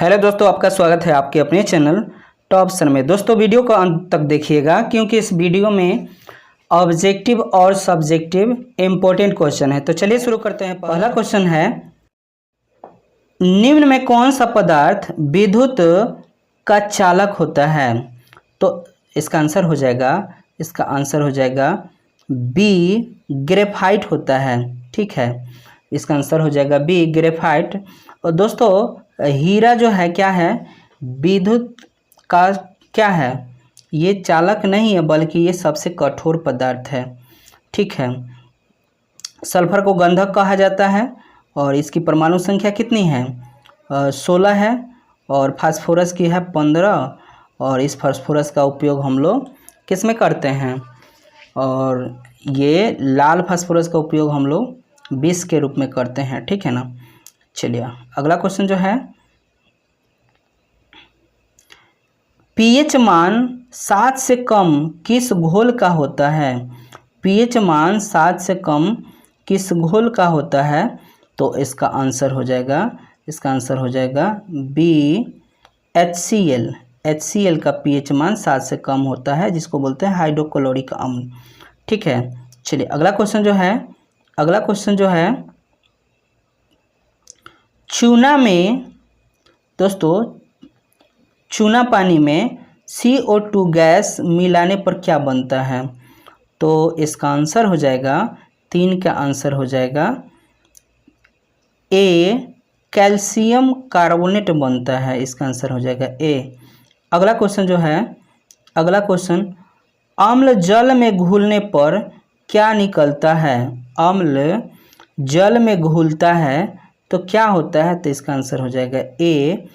Hello दोस्तों, आपका स्वागत है आपके अपने चैनल टॉप सर में। दोस्तों वीडियो को अंत तक देखिएगा क्योंकि इस वीडियो में ऑब्जेक्टिव और सब्जेक्टिव इम्पोर्टेंट क्वेश्चन है। तो चलिए शुरू करते हैं। पहला क्वेश्चन है, निम्न में कौन सा पदार्थ विद्युत का चालक होता है? तो इसका आंसर हो जाएगा बी, ग्रेफाइट होता है। ठीक है, इसका आंसर हो जाएगा बी, ग्रेफाइट। और दोस्तों हीरा जो है क्या है, विद्युत का क्या है, ये चालक नहीं है बल्कि ये सबसे कठोर पदार्थ है। ठीक है, सल्फर को गंधक कहा जाता है और इसकी परमाणु संख्या कितनी है? 16 है। और फास्फोरस की है 15। और इस फास्फोरस का उपयोग हम लोग किस में करते हैं? और ये लाल फास्फोरस का उपयोग हम लोग विष के रूप में करते हैं। ठीक है ना। चलिए अगला क्वेश्चन जो है, पीएच मान 7 से कम किस घोल का होता है? पीएच मान 7 से कम किस घोल का होता है? तो इसका आंसर हो जाएगा बी, HCl। HCl का पीएच मान 7 से कम होता है, जिसको बोलते हैं हाइड्रोक्लोरिक अम्ल। ठीक है, चलिए अगला क्वेश्चन जो है, चूना में दोस्तों, चूना पानी में CO2 गैस मिलाने पर क्या बनता है? तो इसका आंसर हो जाएगा 3 का आंसर हो जाएगा ए, कैल्शियम कार्बोनेट बनता है। इसका आंसर हो जाएगा ए। अगला क्वेश्चन, अम्ल जल में घुलने पर क्या निकलता है? अम्ल जल में घुलता है तो क्या होता है? तो इसका आंसर हो जाएगा ए,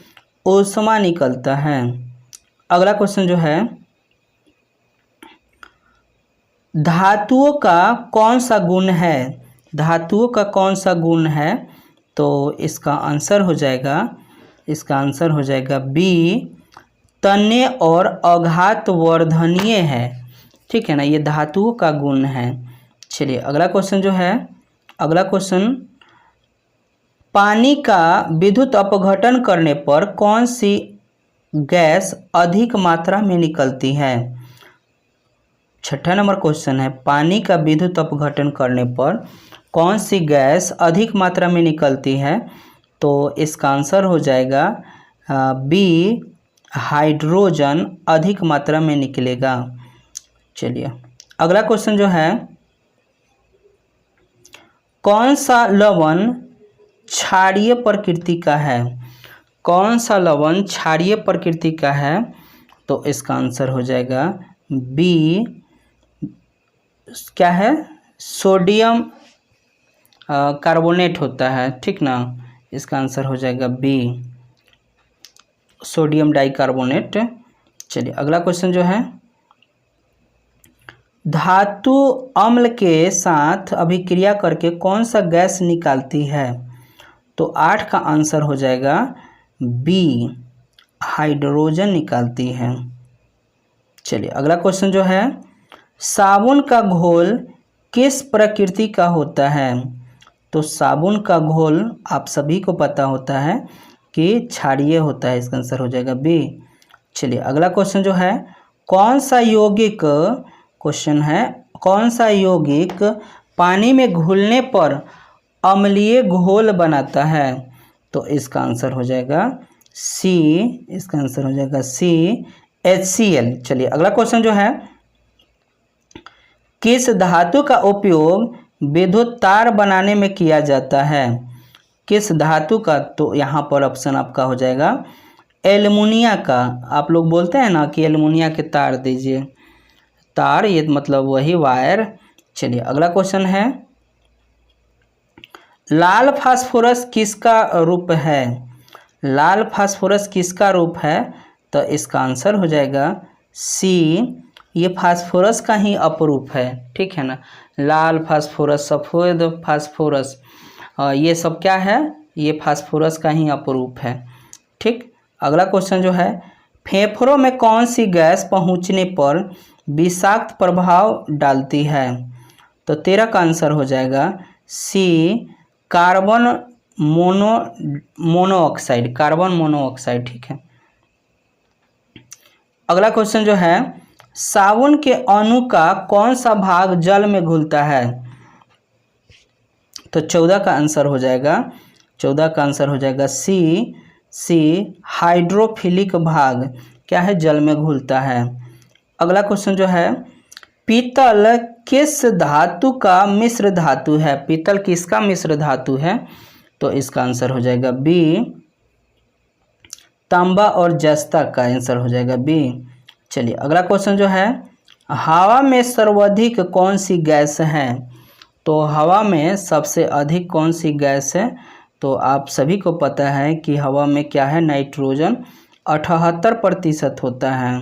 ऊष्मा निकलता है। अगला क्वेश्चन जो है, धातुओं का कौन सा गुण है? धातुओं का कौन सा गुण है? तो इसका आंसर हो जाएगा बी, तन्य और आघात वर्धनीय है। ठीक है ना, ये धातुओं का गुण है। चलिए अगला क्वेश्चन, पानी का विद्युत अपघटन करने पर कौन सी गैस अधिक मात्रा में निकलती है? 6ठा नंबर क्वेश्चन है, पानी का विद्युत अपघटन करने पर कौन सी गैस अधिक मात्रा में निकलती है? तो इसका आंसर हो जाएगा बी, हाइड्रोजन अधिक मात्रा में निकलेगा। चलिए अगला क्वेश्चन जो है, कौन सा लवण क्षारीय प्रकृति का है? कौन सा लवण क्षारीय प्रकृति का है? तो इसका आंसर हो जाएगा बी, क्या है, सोडियम कार्बोनेट होता है। ठीक ना, इसका आंसर हो जाएगा बी, सोडियम डाइकार्बोनेट। चलिए अगला क्वेश्चन जो है, धातु अम्ल के साथ अभिक्रिया करके कौन सा गैस निकालती है? तो 8 का आंसर हो जाएगा बी, हाइड्रोजन निकालती है। चलिए अगला क्वेश्चन जो है, साबुन का घोल किस प्रकृति का होता है? तो साबुन का घोल आप सभी को पता होता है कि क्षारीय होता है। इसका आंसर हो जाएगा बी। चलिए अगला क्वेश्चन जो है, कौन सा यौगिक पानी में घुलने पर अम्लीय घोल बनाता है? तो इसका आंसर हो जाएगा सी, HCl। चलिए अगला क्वेश्चन जो है, किस धातु का उपयोग विद्युत तार बनाने में किया जाता है? किस धातु का? तो यहाँ पर ऑप्शन आपका हो जाएगा एल्युमिनिया का। आप लोग बोलते हैं ना कि एल्युमिनिया के तार दीजिए, तार ये मतलब वही वायर। चलिए अगला क्वेश्चन है, लाल फास्फोरस किसका रूप है? लाल फास्फोरस किसका रूप है? तो इसका आंसर हो जाएगा सी, ये फास्फोरस का ही अपरूप है। ठीक है ना, लाल फास्फोरस, सफ़ेद फास्फोरस, ये सब क्या है, ये फास्फोरस का ही अपरूप है। ठीक, अगला क्वेश्चन जो है, फेफड़ों में कौन सी गैस पहुंचने पर विषाक्त प्रभाव डालती है? तो 13 का आंसर हो जाएगा सी, कार्बन मोनोऑक्साइड, कार्बन मोनोऑक्साइड, ठीक है। अगला क्वेश्चन जो है, साबुन के अणु का कौन सा भाग जल में घुलता है? तो 14 का आंसर हो जाएगा सी हाइड्रोफिलिक भाग क्या है, जल में घुलता है। अगला क्वेश्चन जो है, पीतल किस धातु का मिश्र धातु है? पीतल किसका मिश्र धातु है? तो इसका आंसर हो जाएगा बी, तांबा और जस्ता का आंसर हो जाएगा बी। चलिए अगला क्वेश्चन जो है, हवा में सर्वाधिक कौन सी गैस है? तो हवा में सबसे अधिक कौन सी गैस है? तो आप सभी को पता है कि हवा में क्या है, नाइट्रोजन 78% होता है,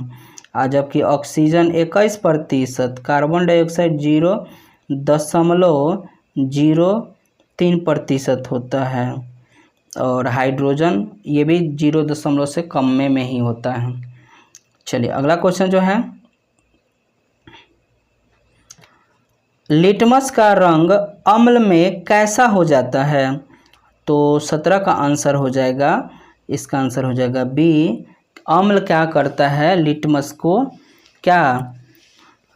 जबकि ऑक्सीजन 21%, कार्बन डाइऑक्साइड 0.03% होता है, और हाइड्रोजन ये भी 0 से कम में ही होता है। चलिए अगला क्वेश्चन जो है, लिटमस का रंग अम्ल में कैसा हो जाता है? तो 17 का आंसर हो जाएगा, इसका आंसर हो जाएगा बी। अम्ल क्या करता है, लिटमस को क्या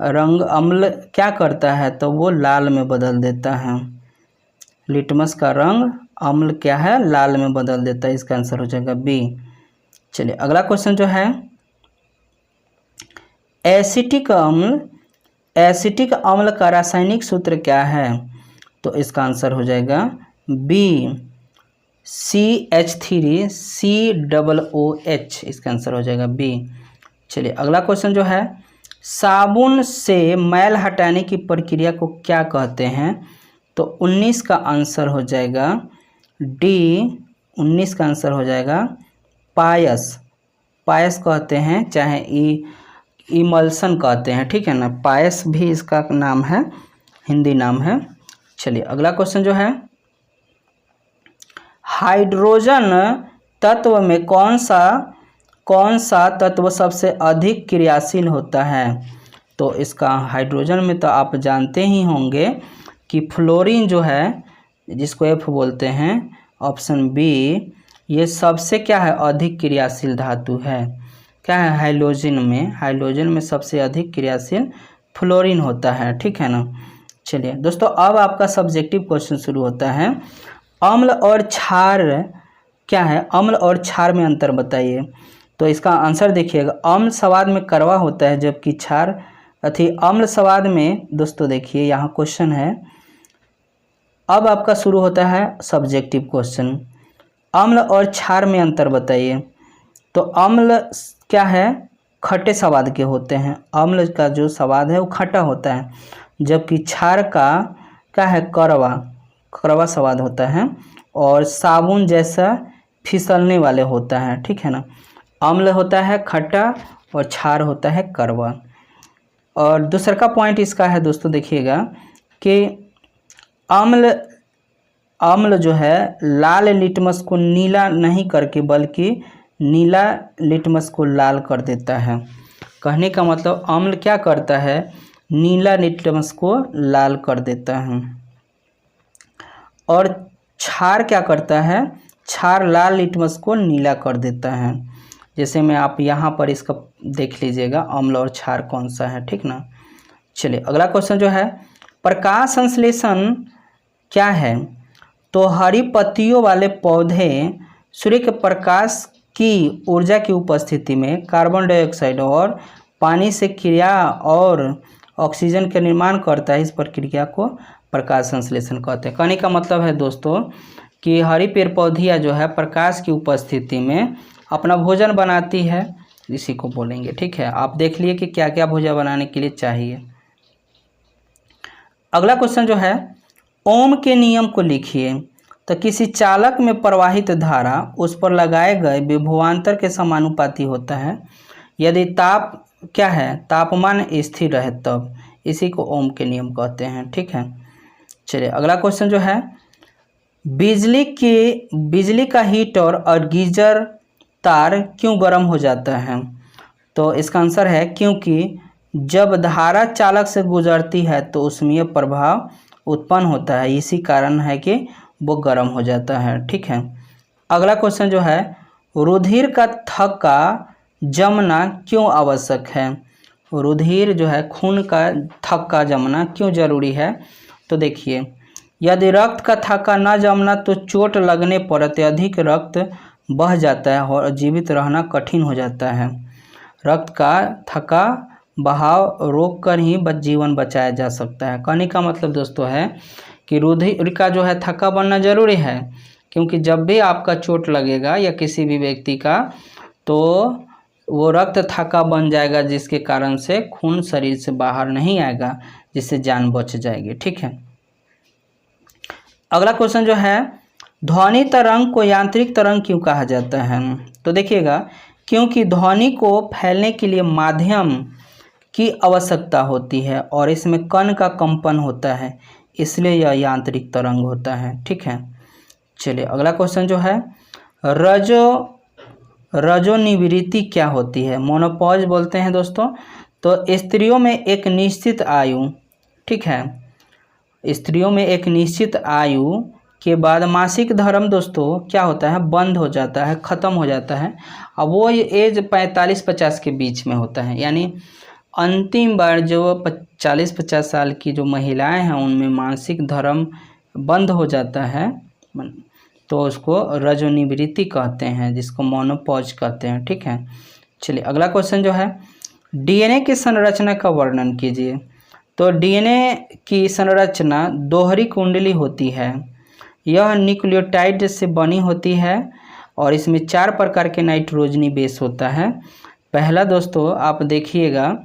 रंग अम्ल क्या करता है? तो वो लाल में बदल देता है। लिटमस का रंग अम्ल क्या है, लाल में बदल देता है, इसका आंसर हो जाएगा बी। चलिए अगला क्वेश्चन जो है, एसिटिक अम्ल का रासायनिक सूत्र क्या है? तो इसका आंसर हो जाएगा बी, CH3COOH, इसका आंसर हो जाएगा बी। चलिए अगला क्वेश्चन जो है, साबुन से मैल हटाने की प्रक्रिया को क्या कहते हैं? तो 19 का आंसर हो जाएगा डी, 19 का आंसर हो जाएगा पायस कहते हैं, चाहे इमल्सन कहते हैं, ठीक है ना, पायस भी इसका नाम है, हिंदी नाम है। चलिए अगला क्वेश्चन जो है, हाइड्रोजन तत्व में कौन सा तत्व सबसे अधिक क्रियाशील होता है? तो इसका हाइड्रोजन में तो आप जानते ही होंगे कि फ्लोरीन जो है, जिसको F बोलते हैं, ऑप्शन बी, ये सबसे क्या है, अधिक क्रियाशील धातु है। क्या है, हाइड्रोजन में सबसे अधिक क्रियाशील फ्लोरीन होता है, ठीक है ना। चलिए दोस्तों, अब आपका सब्जेक्टिव क्वेश्चन शुरू होता है। अम्ल और क्षार क्या है, अम्ल और क्षार में अंतर बताइए। तो इसका आंसर देखिएगा, अम्ल स्वाद में कड़वा होता है, जबकि क्षार अम्ल स्वाद में, दोस्तों देखिए यहाँ क्वेश्चन है। अब आपका शुरू होता है सब्जेक्टिव क्वेश्चन, अम्ल और क्षार में अंतर बताइए। तो अम्ल क्या है, खट्टे स्वाद के होते हैं, अम्ल का जो स्वाद है वो खट्टा होता है, जबकि क्षार का क्या है, कड़वा स्वाद होता है, और साबुन जैसा फिसलने वाले होता है, ठीक है ना। अम्ल होता है खट्टा और क्षार होता है कड़वा। और दूसरा का पॉइंट इसका है दोस्तों, देखिएगा कि अम्ल जो है लाल लिटमस को नीला नहीं करके बल्कि नीला लिटमस को लाल कर देता है। कहने का मतलब अम्ल क्या करता है, नीला लिटमस को लाल कर देता है, और क्षार क्या करता है, क्षार लाल लिटमस को नीला कर देता है। जैसे मैं आप यहाँ पर इसका देख लीजिएगा, अम्ल और क्षार कौन सा है, ठीक ना। चलिए अगला क्वेश्चन जो है, प्रकाश संश्लेषण क्या है? तो हरी पत्तियों वाले पौधे सूर्य के प्रकाश की ऊर्जा की उपस्थिति में कार्बन डाइऑक्साइड और पानी से क्रिया और ऑक्सीजन का निर्माण करता है, इस प्रक्रिया को प्रकाश संश्लेषण कहते हैं। कहने का मतलब है दोस्तों कि हरी पेड़ पौधियाँ जो है प्रकाश की उपस्थिति में अपना भोजन बनाती है, इसी को बोलेंगे, ठीक है। आप देख लिए कि क्या क्या भोजन बनाने के लिए चाहिए। अगला क्वेश्चन जो है, ओम के नियम को लिखिए। तो किसी चालक में प्रवाहित धारा उस पर लगाए गए विभवांतर के समानुपाती होता है यदि तापमान स्थिर रहे तब, इसी को ओम के नियम कहते हैं, ठीक है। चलिए अगला क्वेश्चन जो है, बिजली का हीटर और गीजर तार क्यों गर्म हो जाता है? तो इसका आंसर है क्योंकि जब धारा चालक से गुजरती है तो उसमें प्रभाव उत्पन्न होता है, इसी कारण है कि वो गर्म हो जाता है। ठीक है, अगला क्वेश्चन जो है, रुधिर का थक्का जमना क्यों आवश्यक है? रुधिर जो है खून का थक्का जमना क्यों जरूरी है? तो देखिए, यदि रक्त का थक्का न जमना तो चोट लगने पर अत्यधिक रक्त बह जाता है और जीवित रहना कठिन हो जाता है। रक्त का थक्का बहाव रोक कर ही जीवन बचाया जा सकता है। कहने का मतलब दोस्तों है कि रुधिर का जो है थक्का बनना जरूरी है, क्योंकि जब भी आपका चोट लगेगा या किसी भी व्यक्ति का, तो वो रक्त थक्का बन जाएगा, जिसके कारण से खून शरीर से बाहर नहीं आएगा, जिससे जान बच जाएगी। ठीक है, अगला क्वेश्चन जो है, ध्वनि तरंग को यांत्रिक तरंग क्यों कहा जाता है? तो देखिएगा, क्योंकि ध्वनि को फैलने के लिए माध्यम की आवश्यकता होती है और इसमें कण का कंपन होता है, इसलिए यह यांत्रिक तरंग होता है। ठीक है, चलिए अगला क्वेश्चन जो है, रजोनिवृत्ति क्या होती है? मोनोपॉज बोलते हैं दोस्तों। तो स्त्रियों में एक निश्चित आयु, ठीक है, स्त्रियों में एक निश्चित आयु के बाद मासिक धर्म दोस्तों क्या होता है, बंद हो जाता है, ख़त्म हो जाता है। अब वो एज 45-50 के बीच में होता है, यानी अंतिम बार जो 40-50 साल की जो महिलाएं हैं उनमें मासिक धर्म बंद हो जाता है, तो उसको रजोनिवृत्ति कहते हैं, जिसको मोनोपॉज कहते हैं। ठीक है, चलिए अगला क्वेश्चन जो है, डीएनए की संरचना का वर्णन कीजिए। तो डीएनए की संरचना दोहरी कुंडली होती है। यह न्यूक्लियोटाइड से बनी होती है और इसमें 4 प्रकार के नाइट्रोजनी बेस होता है। पहला दोस्तों आप देखिएगा,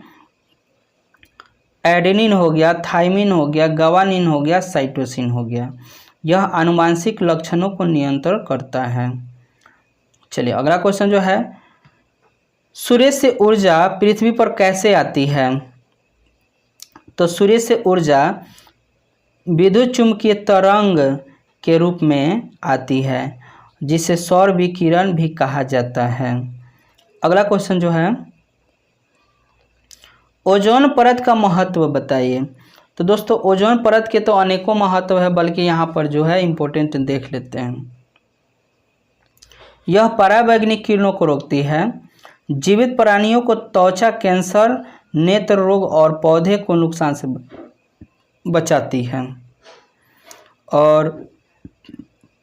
एडेनिन हो गया, थाइमिन हो गया, ग्वानिन हो गया, साइटोसिन हो गया। यह आनुवांशिक लक्षणों को नियंत्रण करता है। चलिए अगला क्वेश्चन जो है, सूर्य से ऊर्जा पृथ्वी पर कैसे आती है? तो सूर्य से ऊर्जा विद्युत चुंबकीय तरंग के रूप में आती है, जिसे सौर विकिरण भी कहा जाता है। अगला क्वेश्चन जो है, ओजोन परत का महत्व बताइए। तो दोस्तों ओजोन परत के तो अनेकों महत्व है, बल्कि यहाँ पर जो है इम्पोर्टेंट देख लेते हैं। यह पराबैंगनी किरणों को रोकती है, जीवित प्राणियों को त्वचा कैंसर, नेत्र रोग और पौधे को नुकसान से बचाती है, और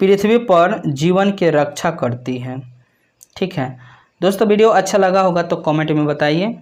पृथ्वी पर जीवन की रक्षा करती है। ठीक है दोस्तों, वीडियो अच्छा लगा होगा तो कमेंट में बताइए।